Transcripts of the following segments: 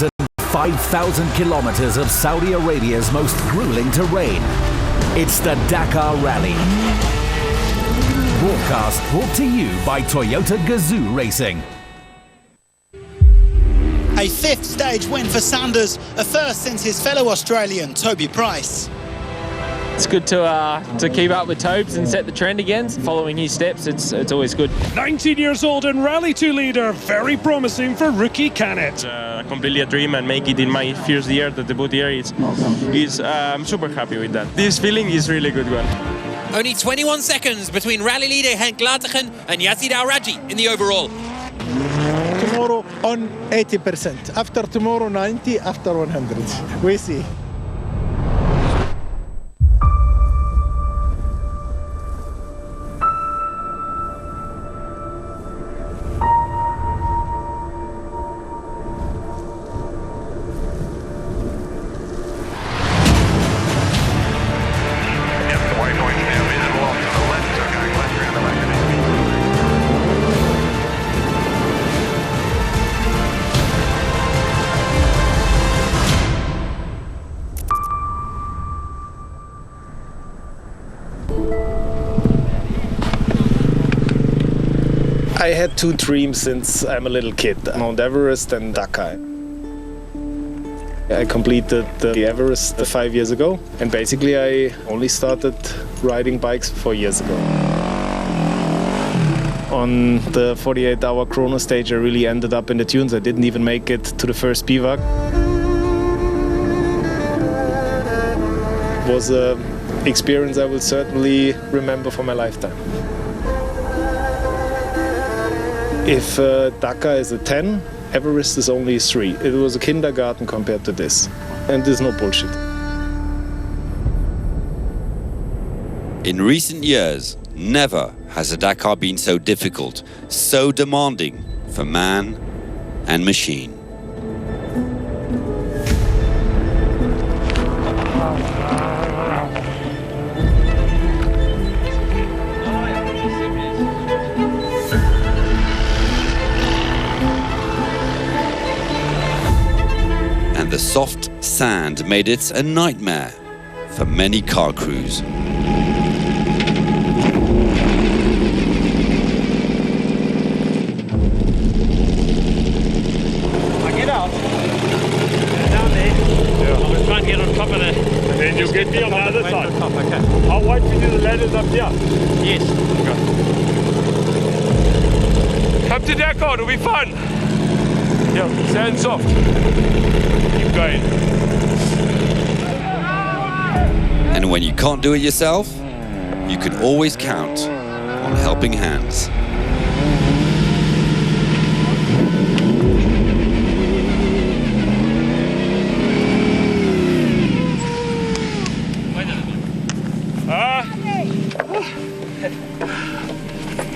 to 5,000 kilometers of Saudi Arabia's most grueling terrain. It's the Dakar Rally. Broadcast brought to you by Toyota Gazoo Racing. A fifth stage win for Sanders, a first since his fellow Australian, Toby Price. It's good to keep up with Tobes and set the trend again. Following his steps, it's always good. 19 years old and Rally 2 leader, very promising for rookie Canet. Completely a dream and make it in my first year, the debut year. I'm super happy with that. This feeling is really good one. Only 21 seconds between rally leader Henk Latergen and Yazid Al-Raji in the overall. Tomorrow on 80%, after tomorrow 90, after 100. We see. I had two dreams since I'm a little kid, Mount Everest and Dakar. I completed the Everest 5 years ago, and basically I only started riding bikes 4 years ago. On the 48-hour chrono stage I really ended up in the dunes. I didn't even make it to the first bivouac. It was an experience I will certainly remember for my lifetime. If Dakar is a 10, Everest is only 3. It was a kindergarten compared to this. And there's no bullshit. In recent years, never has a Dakar been so difficult, so demanding for man and machine. The soft sand made it a nightmare for many car crews. Get out. Down there. Yeah. I was trying to get on top of it. And then you'll get me on the other side. Top, okay. I'll wait for you, the ladders up here. Yes. Okay. Come to Dakar, it'll be fun. Yeah, sand soft. Keep going. And when you can't do it yourself, you can always count on helping hands.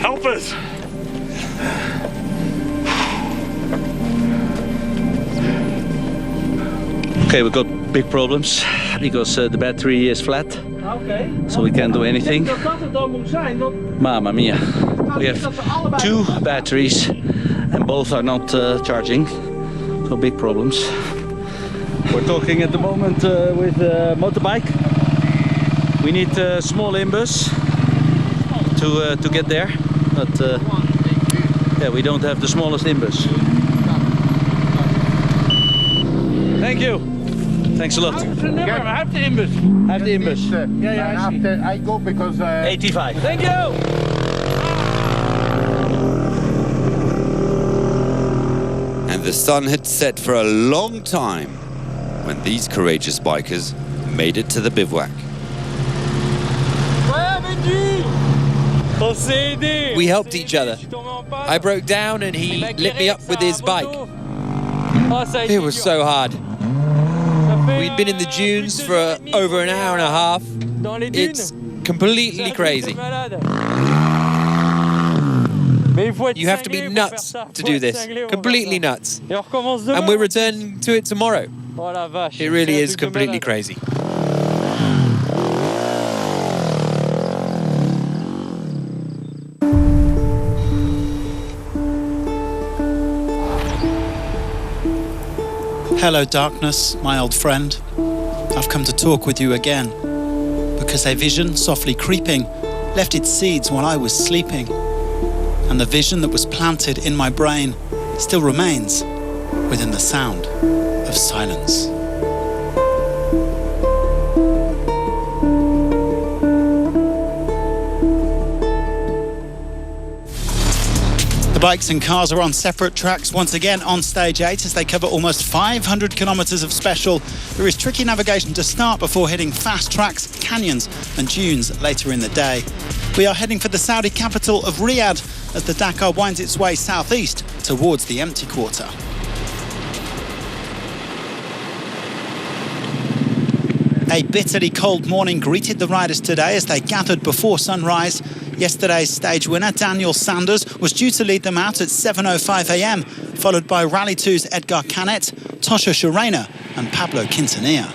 Help us. Okay, we've got big problems because the battery is flat, so we can't do anything. Mamma mia. We have two batteries and both are not charging, so big problems. We're talking at the moment with motorbike. We need a small imbus to get there, but yeah, we don't have the smallest imbus. Thank you. Thanks a lot. Have the imbus. Have the imbus. Yeah, After I go because 85. Thank you. And the sun had set for a long time when these courageous bikers made it to the bivouac. We helped each other. I broke down and he lit me up with his bike. It was so hard. We'd been in the dunes for over an hour and a half. It's completely crazy. You have to be nuts to do this. Completely nuts. And we're returning to it tomorrow. It really is completely crazy. Hello, darkness, my old friend. I've come to talk with you again, because a vision softly creeping left its seeds while I was sleeping, and the vision that was planted in my brain still remains within the sound of silence. The bikes and cars are on separate tracks once again on stage 8 as they cover almost 500 kilometres of special. There is tricky navigation to start before hitting fast tracks, canyons and dunes later in the day. We are heading for the Saudi capital of Riyadh as the Dakar winds its way southeast towards the empty quarter. A bitterly cold morning greeted the riders today as they gathered before sunrise. Yesterday's stage winner, Daniel Sanders, was due to lead them out at 7:05 a.m, followed by Rally 2's Edgar Canet, Tosha Shurena and Pablo Quintanilla.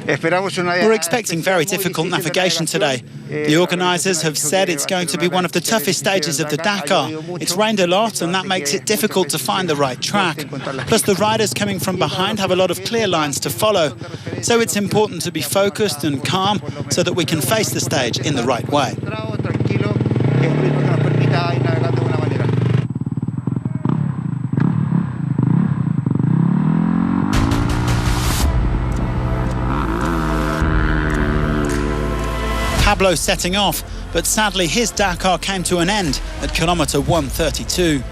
We're expecting very difficult navigation today. The organisers have said it's going to be one of the toughest stages of the Dakar. It's rained a lot and that makes it difficult to find the right track. Plus the riders coming from behind have a lot of clear lines to follow. So it's important to be focused and calm so that we can face the stage in the right way. Pablo setting off, but sadly his Dakar came to an end at kilometre 132.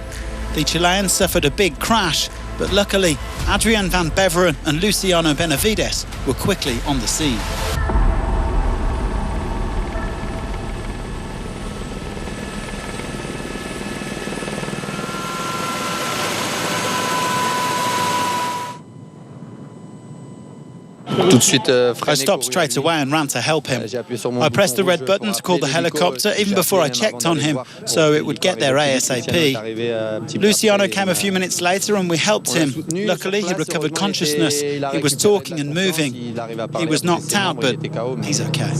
The Chilean suffered a big crash, but luckily Adrian van Beveren and Luciano Benavides were quickly on the scene. I stopped straight away and ran to help him. I pressed the red button to call the helicopter even before I checked on him, so it would get there ASAP. Luciano came a few minutes later and we helped him. Luckily, he recovered consciousness. He was talking and moving. He was knocked out, but he's okay.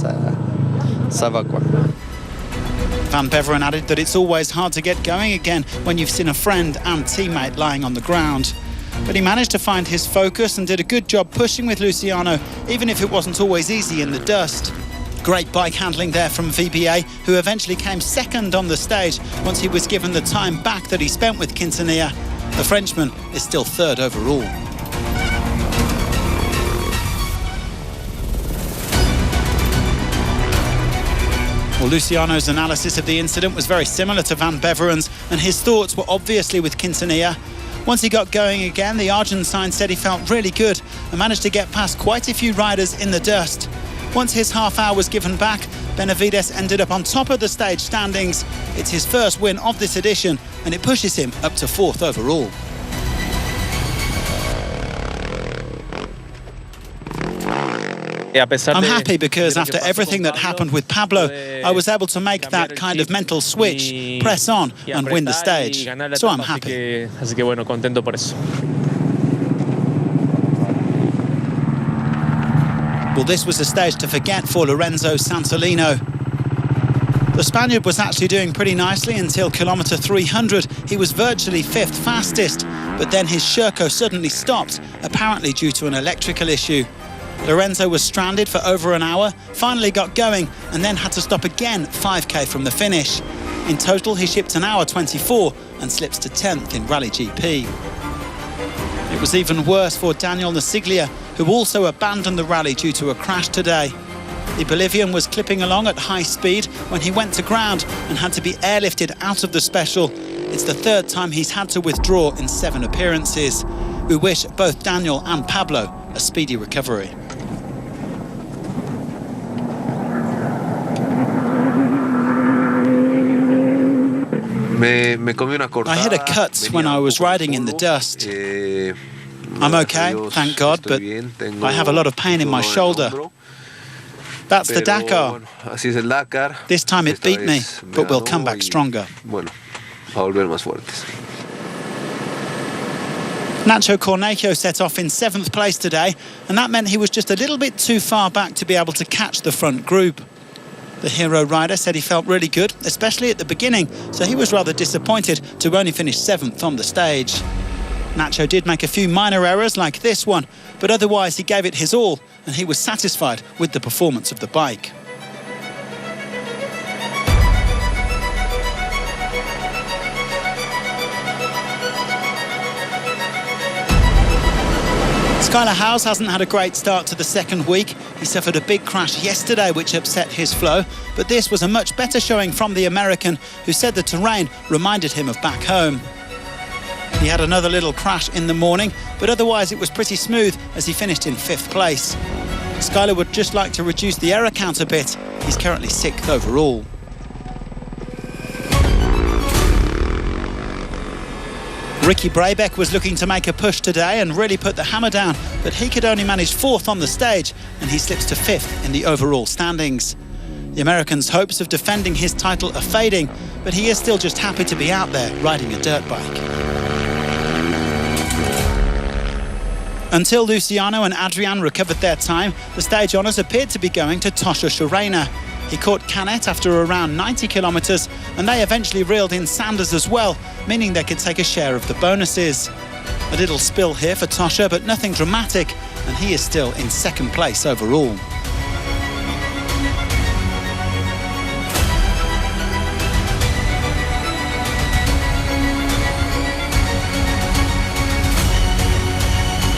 Van Beveren added that it's always hard to get going again when you've seen a friend and teammate lying on the ground. But he managed to find his focus and did a good job pushing with Luciano, even if it wasn't always easy in the dust. Great bike handling there from VBA, who eventually came second on the stage once he was given the time back that he spent with Quintanilla. The Frenchman is still third overall. Well, Luciano's analysis of the incident was very similar to Van Beveren's, and his thoughts were obviously with Quintanilla. Once he got going again, the Argentine said he felt really good and managed to get past quite a few riders in the dust. Once his half hour was given back, Benavides ended up on top of the stage standings. It's his first win of this edition and it pushes him up to fourth overall. I'm happy because after everything that happened with Pablo, I was able to make that kind of mental switch, press on and win the stage. So I'm happy. Well, this was a stage to forget for Lorenzo Santolino. The Spaniard was actually doing pretty nicely until kilometre 300. He was virtually fifth fastest, but then his Sherco suddenly stopped, apparently due to an electrical issue. Lorenzo was stranded for over an hour, finally got going, and then had to stop again 5k from the finish. In total, he shipped an hour 24 and slips to 10th in Rally GP. It was even worse for Daniel Nasiglia, who also abandoned the rally due to a crash today. The Bolivian was clipping along at high speed when he went to ground and had to be airlifted out of the special. It's the third time he's had to withdraw in 7 appearances. We wish both Daniel and Pablo a speedy recovery. I had a cut when I was riding in the dust. I'm okay, thank God, but I have a lot of pain in my shoulder. That's the Dakar. This time it beat me, but we'll come back stronger. Nacho Cornejo set off in 7th place today, and that meant he was just a little bit too far back to be able to catch the front group. The hero rider said he felt really good, especially at the beginning, so he was rather disappointed to only finish 7th on the stage. Nacho did make a few minor errors like this one, but otherwise he gave it his all and he was satisfied with the performance of the bike. Skylar Howes hasn't had a great start to the second week. He suffered a big crash yesterday which upset his flow, but this was a much better showing from the American, who said the terrain reminded him of back home. He had another little crash in the morning, but otherwise it was pretty smooth as he finished in 5th place. Skylar would just like to reduce the error count a bit. He's currently 6th overall. Ricky Brabeck was looking to make a push today and really put the hammer down, but he could only manage 4th on the stage and he slips to 5th in the overall standings. The American's hopes of defending his title are fading, but he is still just happy to be out there riding a dirt bike. Until Luciano and Adrian recovered their time, the stage honours appeared to be going to Tosha Shurena. He caught Canet after around 90 kilometres, and they eventually reeled in Sanders as well, meaning they could take a share of the bonuses. A little spill here for Tosha, but nothing dramatic, and he is still in 2nd place overall.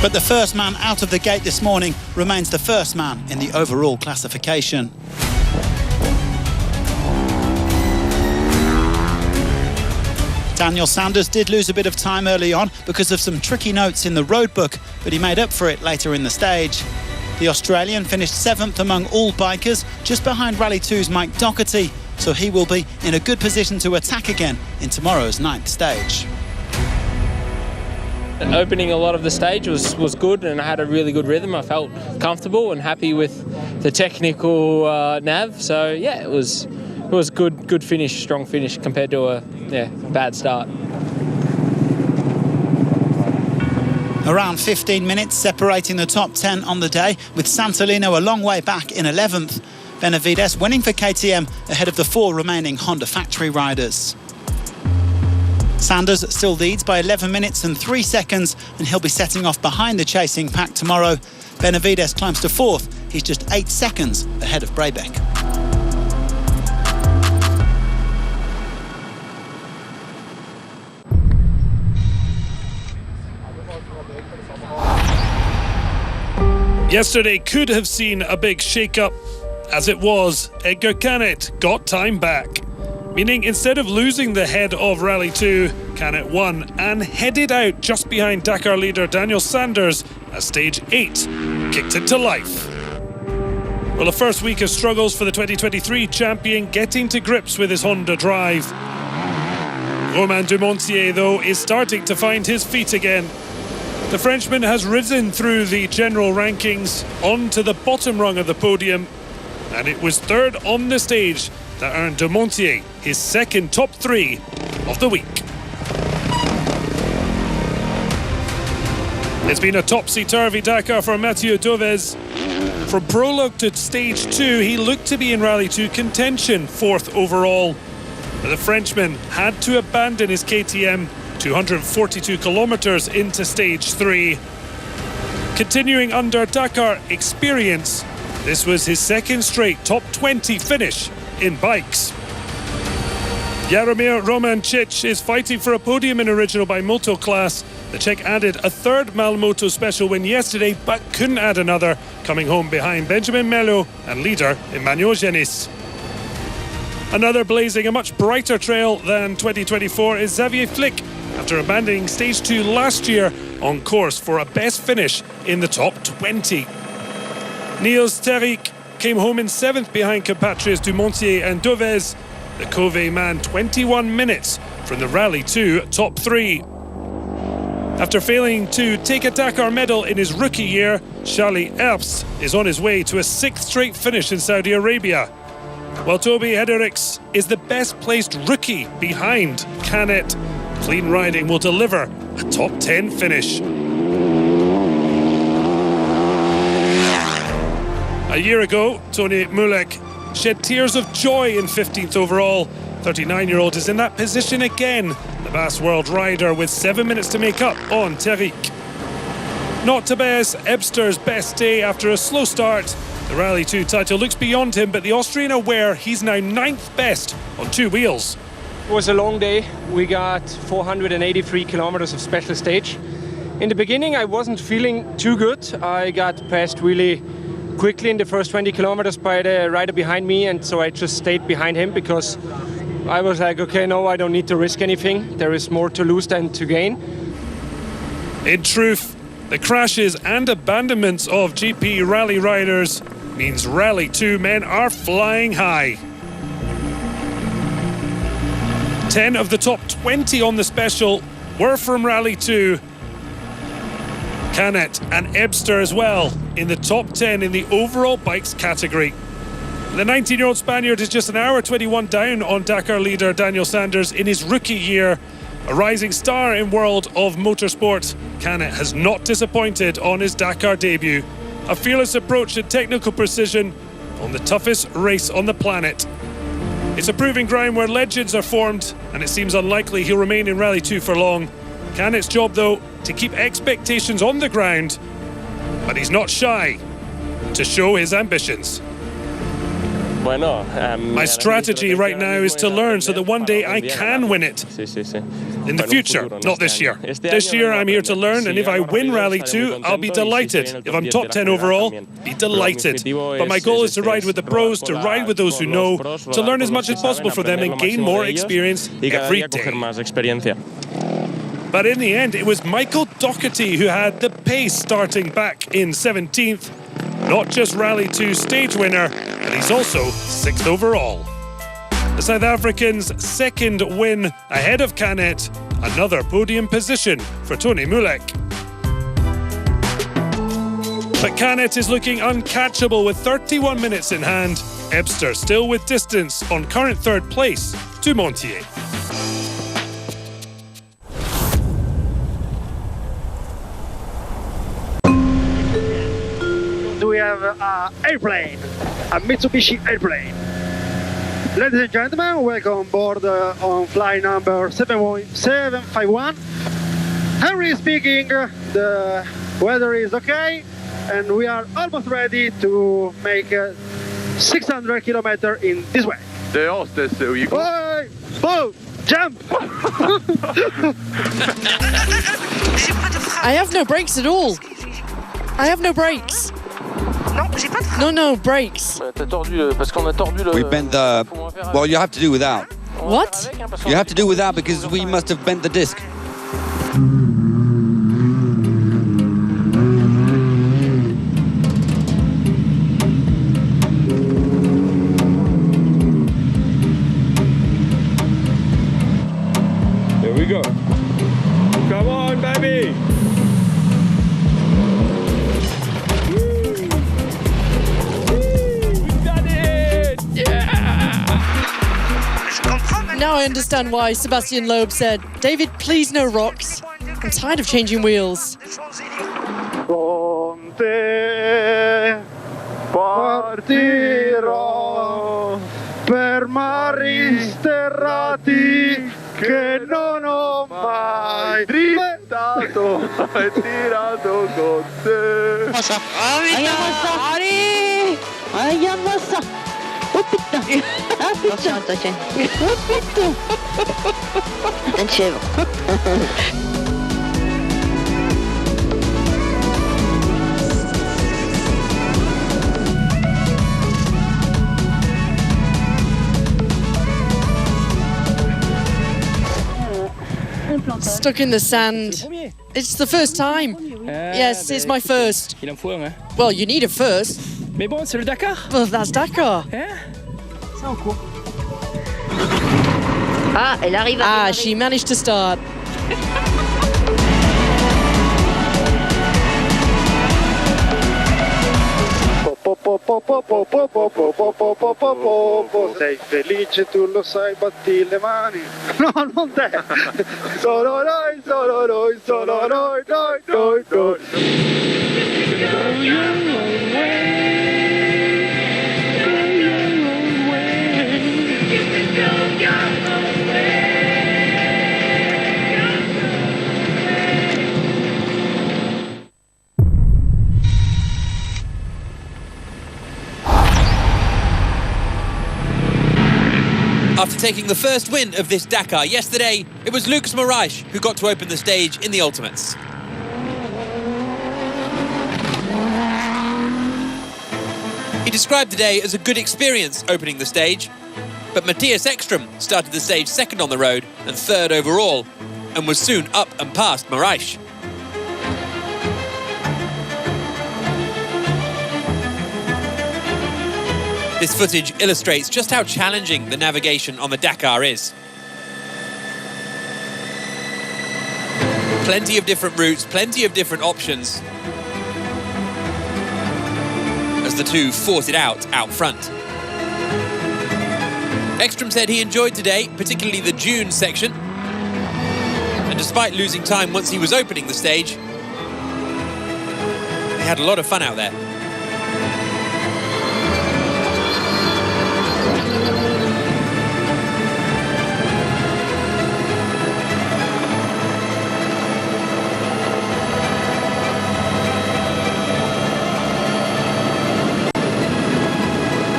But the first man out of the gate this morning remains the first man in the overall classification. Daniel Sanders did lose a bit of time early on because of some tricky notes in the road book, but he made up for it later in the stage. The Australian finished 7th among all bikers, just behind Rally 2's Mike Doherty, so he will be in a good position to attack again in tomorrow's 9th stage. Opening a lot of the stage was good, and I had a really good rhythm. I felt comfortable and happy with the technical nav. So yeah, it was good finish, strong finish compared to a bad start. Around 15 minutes separating the top 10 on the day, with Santolino a long way back in 11th. Benavides winning for KTM ahead of the 4 remaining Honda factory riders. Sanders still leads by 11 minutes and 3 seconds, and he'll be setting off behind the chasing pack tomorrow. Benavides climbs to 4th. He's just 8 seconds ahead of Brabeck. Yesterday could have seen a big shake-up. As it was, Edgar Canet got time back, meaning instead of losing the head of Rally 2, Canet won and headed out just behind Dakar leader Daniel Sanders as stage 8 kicked it to life. Well, the first week of struggles for the 2023 champion, getting to grips with his Honda drive. Romain Dumontier, though, is starting to find his feet again. The Frenchman has risen through the general rankings onto the bottom rung of the podium, and it was 3rd on the stage that earned Dumontier his 2nd top 3 of the week. It's been a topsy-turvy Dakar for Mathieu Doves. From prologue to stage 2, he looked to be in Rally 2 contention, 4th overall. But the Frenchman had to abandon his KTM 242 kilometres into stage 3. Continuing under Dakar experience, this was his 2nd straight top 20 finish in bikes. Jaromir Romancic is fighting for a podium in Original by Moto class. The Czech added a 3rd Malmoto special win yesterday, but couldn't add another, coming home behind Benjamin Melo and leader Emmanuel Genis. Another blazing a much brighter trail than 2024 is Xavier Flick, after abandoning stage 2 last year, on course for a best finish in the top 20. Niels Terrik came home in 7th behind compatriots Dumontier and Doves. The Cove man 21 minutes from the Rally 2 top 3. After failing to take a Dakar medal in his rookie year, Charlie Herbst is on his way to a 6th straight finish in Saudi Arabia, while Toby Hederichs is the best placed rookie behind Canet. Clean riding will deliver a top 10 finish. A year ago, Tony Mulek shed tears of joy in 15th overall. 39-year-old is in that position again. The Basque World rider with 7 minutes to make up on Terric. Not Tobias Ebster's best day after a slow start. The Rally 2 title looks beyond him, but the Austrian aware he's now 9th best on 2 wheels. It was a long day. We got 483 kilometers of special stage. In the beginning, I wasn't feeling too good. I got passed really quickly in the first 20 kilometers by the rider behind me, and so I just stayed behind him because I was like, okay, no, I don't need to risk anything. There is more to lose than to gain. In truth, the crashes and abandonments of GP rally riders means Rally 2 men are flying high. 10 of the top 20 on the special were from Rally 2. Canet and Ebster as well in the top 10 in the overall bikes category. The 19-year-old Spaniard is just an hour 21 down on Dakar leader Daniel Sanders in his rookie year. A rising star in world of motorsport, Canet has not disappointed on his Dakar debut. A fearless approach and technical precision on the toughest race on the planet. It's a proving ground where legends are formed, and it seems unlikely he'll remain in Rally 2 for long. Canet's job, though, to keep expectations on the ground, but he's not shy to show his ambitions. My strategy right now is to learn so that one day I can win it. In the future, not this year. This year I'm here to learn, and if I win Rally 2, I'll be delighted. If I'm top 10 overall, be delighted. But my goal is to ride with the pros, to ride with those who know, to learn as much as possible for them and gain more experience every day. But in the end, it was Michael Doherty who had the pace starting back in 17th. Not just Rally 2 stage winner, but he's also 6th overall. The South African's second win ahead of Canet, another podium position for Tony Mulek. But Canet is looking uncatchable with 31 minutes in hand. Ebster still with distance on current 3rd place to Montier. We have an airplane, a Mitsubishi airplane. Ladies and gentlemen, welcome on board on flight number 751. Henry speaking, the weather is okay and we are almost ready to make 600 kilometers in this way. The hostess, you go. Hey, boom, jump! I have no brakes at all. I have no brakes. No, brakes. We bent the... Well, you have to do without. What? You have to do without because we must have bent the disc. Here we go. Come on, baby! Now I understand why Sebastian Loeb said, David, please no rocks. I'm tired of changing wheels. Con te partirò per mari sterrati che non ho mai tirato e tirato con te. Oh putain! Ah putain! Attention. Oh putain! Une chèvre. Stuck in the sand. It's the first time. Yes, it's my first. Well, you need a first. Mais bon, c'est le Dakar. Well, that's Dakar. C'est en cours. Ah, elle arrive à Ah, she managed to start. Sei felice, tu lo sai, batti le mani. No, non te. Solo noi, solo noi, solo noi, noi. taking the first win of this Dakar yesterday, it was Lucas Moraes who got to open the stage in the Ultimates. He described today as a good experience opening the stage, but Matthias Ekström started the stage second on the road and third overall, and was soon up and past Moraes. This footage illustrates just how challenging the navigation on the Dakar is. Plenty of different routes, plenty of different options, as the two fought it out front. Ekström said he enjoyed today, particularly the dune section, and despite losing time once he was opening the stage, he had a lot of fun out there.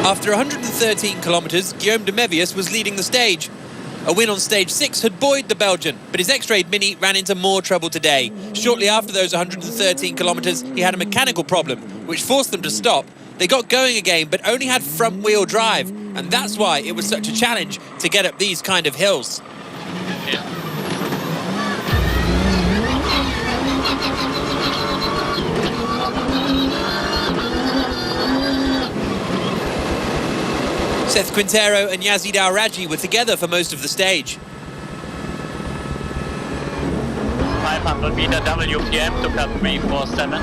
After 113 kilometres, Guillaume de Mévius was leading the stage. A win on stage 6 had buoyed the Belgian, but his X-Raid Mini ran into more trouble today. Shortly after those 113 kilometres, he had a mechanical problem, which forced them to stop. They got going again, but only had front-wheel drive, and that's why it was such a challenge to get up these kind of hills. Seth Quintero and Yazid Al-Raji were together for most of the stage. 500 meter WPM to cut 347.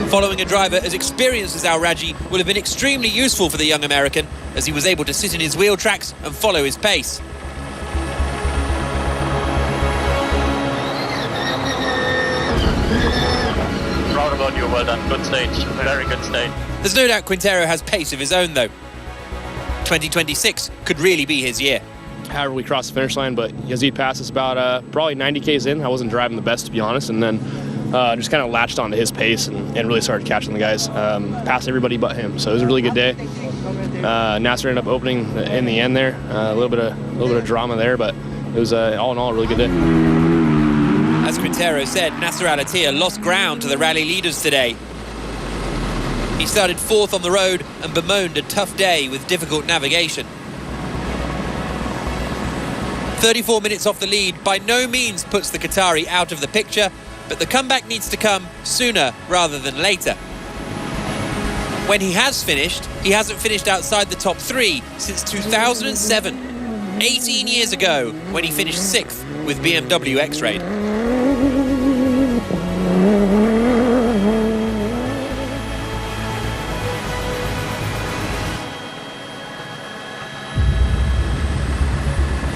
Following a driver as experienced as Al-Raji will have been extremely useful for the young American, as he was able to sit in his wheel tracks and follow his pace. Proud about you, well done. Good stage, very good stage. There's no doubt Quintero has pace of his own, though. 2026 could really be his year. However, we crossed the finish line, but Yazid passed us about probably 90 Ks in. I wasn't driving the best, to be honest, and then just kind of latched onto his pace and really started catching the guys. Passed everybody but him, so it was a really good day. Nasser ended up opening in the end there. A little bit of drama there, but it was all in all a really good day. As Quintero said, Nasser Al-Attiyah lost ground to the rally leaders today. He started 4th on the road and bemoaned a tough day with difficult navigation. 34 minutes off the lead by no means puts the Qatari out of the picture, but the comeback needs to come sooner rather than later. When he has finished, he hasn't finished outside the top 3 since 2007, 18 years ago, when he finished 6th with BMW X-Raid.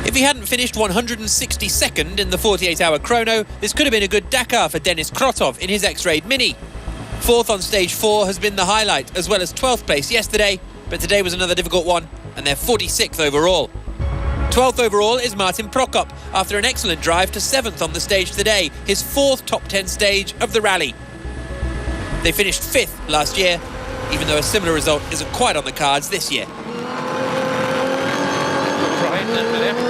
If he hadn't finished 162nd in the 48-hour chrono, this could have been a good Dakar for Denis Krotov in his X-Raid Mini. 4th on stage 4 has been the highlight, as well as 12th place yesterday, but today was another difficult one, and they're 46th overall. 12th overall is Martin Prokop, after an excellent drive to 7th on the stage today, his 4th top 10 stage of the rally. They finished 5th last year, even though a similar result isn't quite on the cards this year. Right and left,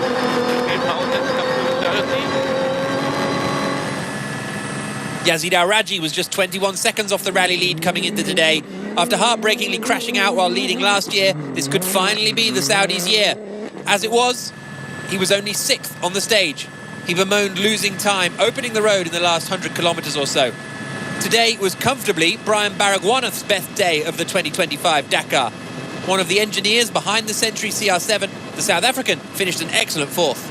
8,000 up to 30. Yazid Al-Raji was just 21 seconds off the rally lead coming into today. After heartbreakingly crashing out while leading last year, this could finally be the Saudis' year. As it was, he was only 6th on the stage. He bemoaned losing time, opening the road in the last 100 kilometres or so. Today was comfortably Brian Baragwanath's best day of the 2025 Dakar. One of the engineers behind the Century CR7, the South African finished an excellent 4th.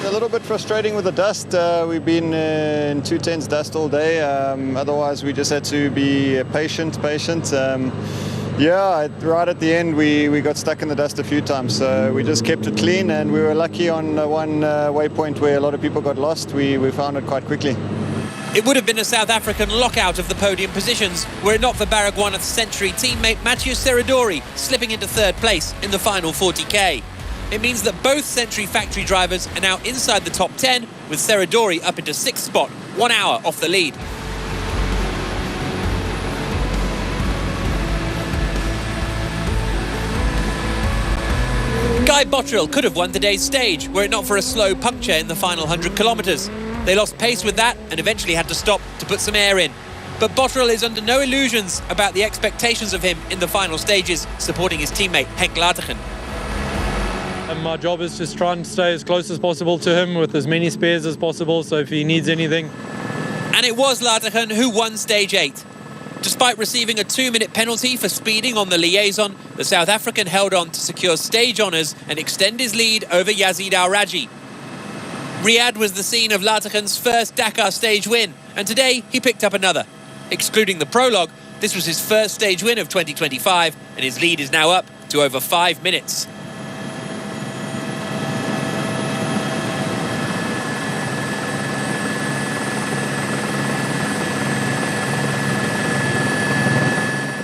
A little bit frustrating with the dust. We've been in 210s dust all day. Otherwise, we just had to be patient. Yeah, right at the end, we got stuck in the dust a few times. So we just kept it clean, and we were lucky on one waypoint where a lot of people got lost. We found it quite quickly. It would have been a South African lockout of the podium positions were it not for Baragwanath's Century teammate Mathieu Serradori slipping into 3rd place in the final 40k. It means that both Century factory drivers are now inside the top 10, with Serradori up into 6th spot, 1 hour off the lead. Guy Botterill could have won today's stage were it not for a slow puncture in the final 100 kilometres. They lost pace with that and eventually had to stop to put some air in. But Botterill is under no illusions about the expectations of him in the final stages, supporting his teammate Henk Latergen. And my job is just try and stay as close as possible to him with as many spares as possible, so if he needs anything. And it was Latergen who won stage 8. Despite receiving a 2-minute penalty for speeding on the liaison, the South African held on to secure stage honours and extend his lead over Yazid Al-Raji. Riyadh was the scene of Latergen's first Dakar stage win, and today he picked up another. Excluding the prologue, this was his first stage win of 2025, and his lead is now up to over 5 minutes.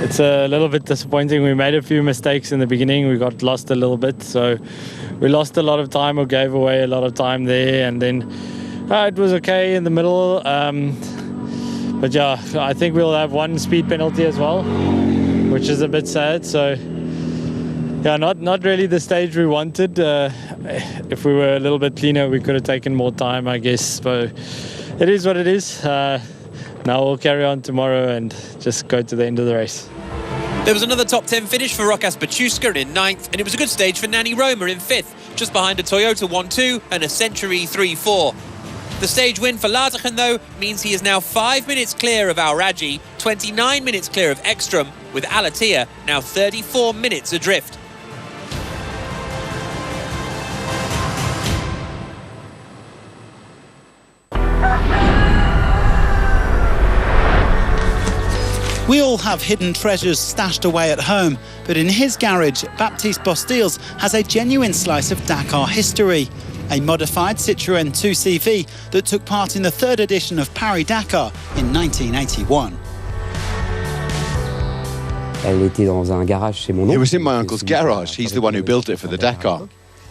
It's a little bit disappointing. We made a few mistakes in the beginning. We got lost a little bit, so we lost a lot of time or gave away a lot of time there, and then it was okay in the middle. But yeah, I think we'll have one speed penalty as well, which is a bit sad. So yeah, not really the stage we wanted. If we were a little bit cleaner, we could have taken more time, I guess. But it is what it is. Now we'll carry on tomorrow and just go to the end of the race. There was another top 10 finish for Rokas Baciuska in 9th, and it was a good stage for Nani Roma in 5th, just behind a Toyota 1-2 and a Century 3-4. The stage win for Latergen, though, means he is now 5 minutes clear of Al-Raji, 29 minutes clear of Ekstrom, with Alatia now 34 minutes adrift. We all have hidden treasures stashed away at home, but in his garage, Baptiste Bostiels has a genuine slice of Dakar history. A modified Citroën 2CV that took part in the 3rd edition of Paris-Dakar in 1981. It was in my uncle's garage. He's the one who built it for the Dakar.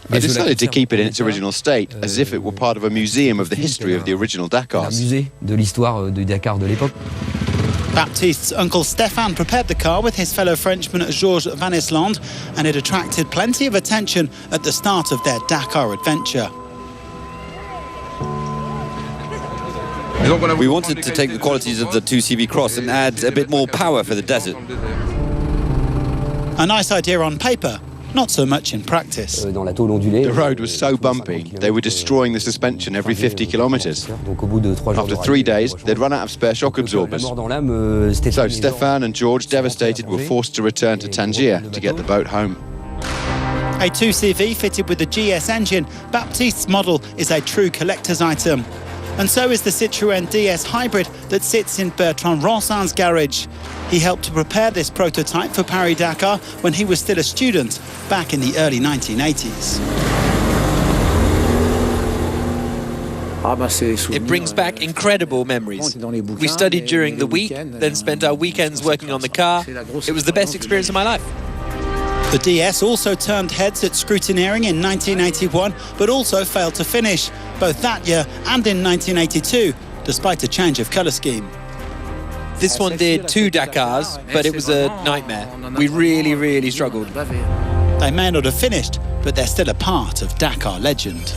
I decided to keep it in its original state, as if it were part of a museum of the history of the original Dakars. Baptiste's uncle Stéphane prepared the car with his fellow Frenchman Georges Van Island, and it attracted plenty of attention at the start of their Dakar adventure. We wanted to take the qualities of the 2CV Cross and add a bit more power for the desert. A nice idea on paper, not so much in practice. The road was so bumpy, they were destroying the suspension every 50 kilometres. After 3 days, they'd run out of spare shock absorbers. So Stéphane and George, devastated, were forced to return to Tangier to get the boat home. A 2CV fitted with the GS engine, Baptiste's model is a true collector's item. And so is the Citroën DS Hybrid that sits in Bertrand Roncin's garage. He helped to prepare this prototype for Paris-Dakar when he was still a student back in the early 1980s. It brings back incredible memories. We studied during the week, then spent our weekends working on the car. It was the best experience of my life. The DS also turned heads at scrutineering in 1981, but also failed to finish, both that year and in 1982, despite a change of colour scheme. This one did 2 Dakars, but it was a nightmare. We really struggled. They may not have finished, but they're still a part of Dakar legend.